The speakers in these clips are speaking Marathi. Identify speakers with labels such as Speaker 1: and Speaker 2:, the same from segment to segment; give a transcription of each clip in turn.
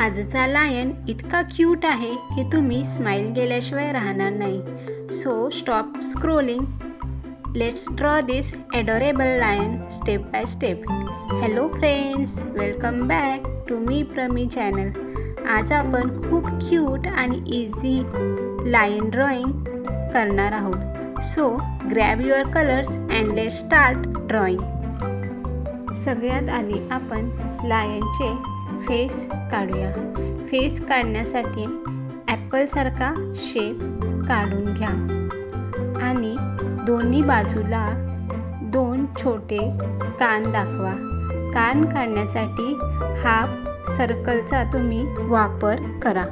Speaker 1: आजचा लायन इतका क्यूट आहे की तुम्ही स्माइल केल्याशिवाय राहणार नाही. So stop scrolling. Let's draw this adorable lion step by step. Hello friends, welcome back to मी प्रमी चॅनल. आज आपण खूप क्यूट आणि इझी लायन ड्रॉइंग करणार आहोत. So grab your colours and let's start drawing. सगळ्यात आधी आपण लायनचे फेस काढूया. फेस काढण्यासाठी ॲपलसारखा शेप काढून घ्या आणि दोन्ही बाजूला दोन छोटे कान दाखवा. कान काढण्यासाठी हाफ सर्कलचा तुम्ही वापर करा.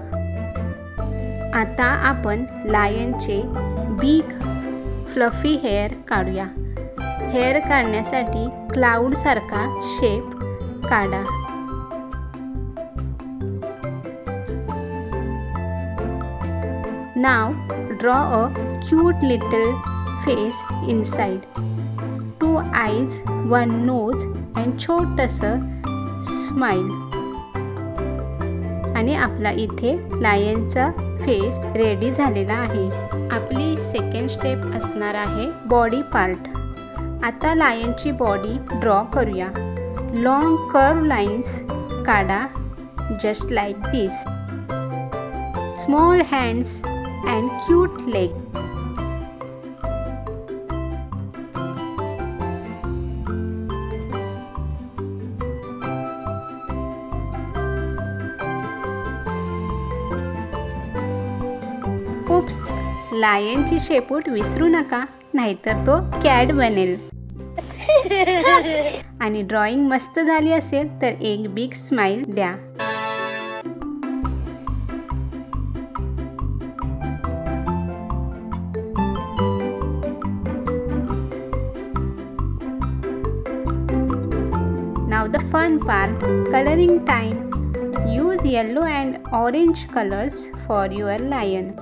Speaker 1: आता आपण लायनचे बिग फ्लफी हेअर काढूया. हेअर काढण्यासाठी क्लाउडसारखा शेप काढा. Now draw a cute little face inside. 2 eyes, 1 nose and छोटंसं स्माइल. आणि आपला इथे लायनचा फेस रेडी झालेला आहे. आपली सेकंड स्टेप असणार आहे बॉडी पार्ट. आता लायनची बॉडी ड्रॉ करूया. लॉंग कर्व लाइन्स काढा, just like this. Small hands and cute leg. Oops, लायनची शेपूट विसरू नका, नाहीतर तो कॅट बनेल. आणि ड्रॉइंग मस्त झाली असेल तर एक बिग स्माइल द्या. Now the fun part, coloring time. Use yellow and orange colors for your lion.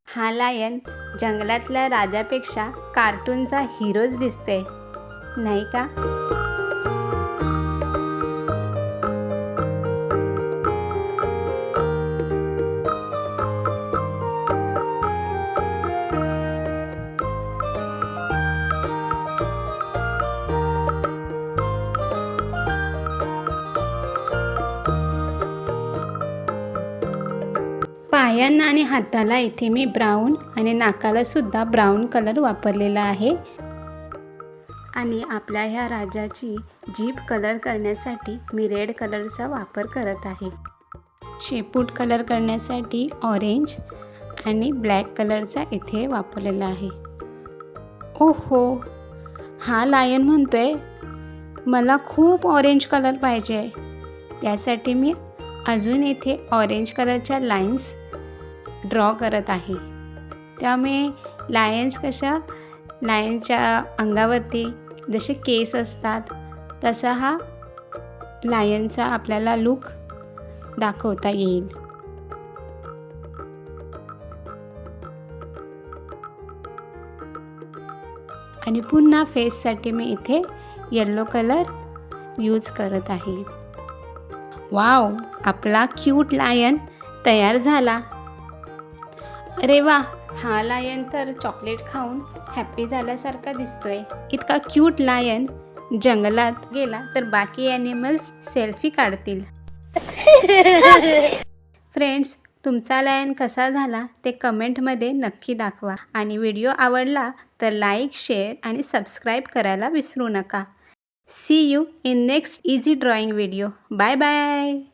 Speaker 1: हा लायन जंगलातल्या राजापेक्षा कार्टूनचा हिरोच दिसते, नाही का? पायांना आणि हाताला इथे मी ब्राऊन आणि नाकाला सुद्धा ब्राऊन कलर वापरलेला आहे. आणि आपल्या ह्या राजाची जीभ कलर करण्यासाठी मी रेड कलरचा वापर करत आहे. शेपूट कलर करण्यासाठी ऑरेंज आणि ब्लॅक कलरचा इथे वापरलेला आहे. ओहो, हा लायन म्हणतोय मला खूप ऑरेंज कलर पाहिजे. त्यासाठी मी अजून इथे ऑरेंज कलरच्या लाईन्स ड्रॉ करत आहे. त्यामुळे लायनच्या अंगावरती जसे केस असतात तसा हा लायनचा आपल्याला लुक दाखवता येईल. आणि पुन्हा फेससाठी मी इथे येलो कलर यूज करत आहे. वाव, आपला क्यूट लायन तयार झाला. अरे वा, हा लायन तर चॉकलेट खाऊन हॅपी झाल्यासारखा दिसतोय. इतका क्यूट लायन जंगलात गेला तर बाकी ॲनिमल्स सेल्फी काढतील. फ्रेंड्स, तुमचा लायन कसा झाला ते कमेंटमध्ये नक्की दाखवा. आणि व्हिडिओ आवडला तर लाईक, शेअर आणि सबस्क्राईब करायला विसरू नका. See you in next easy drawing video. Bye bye.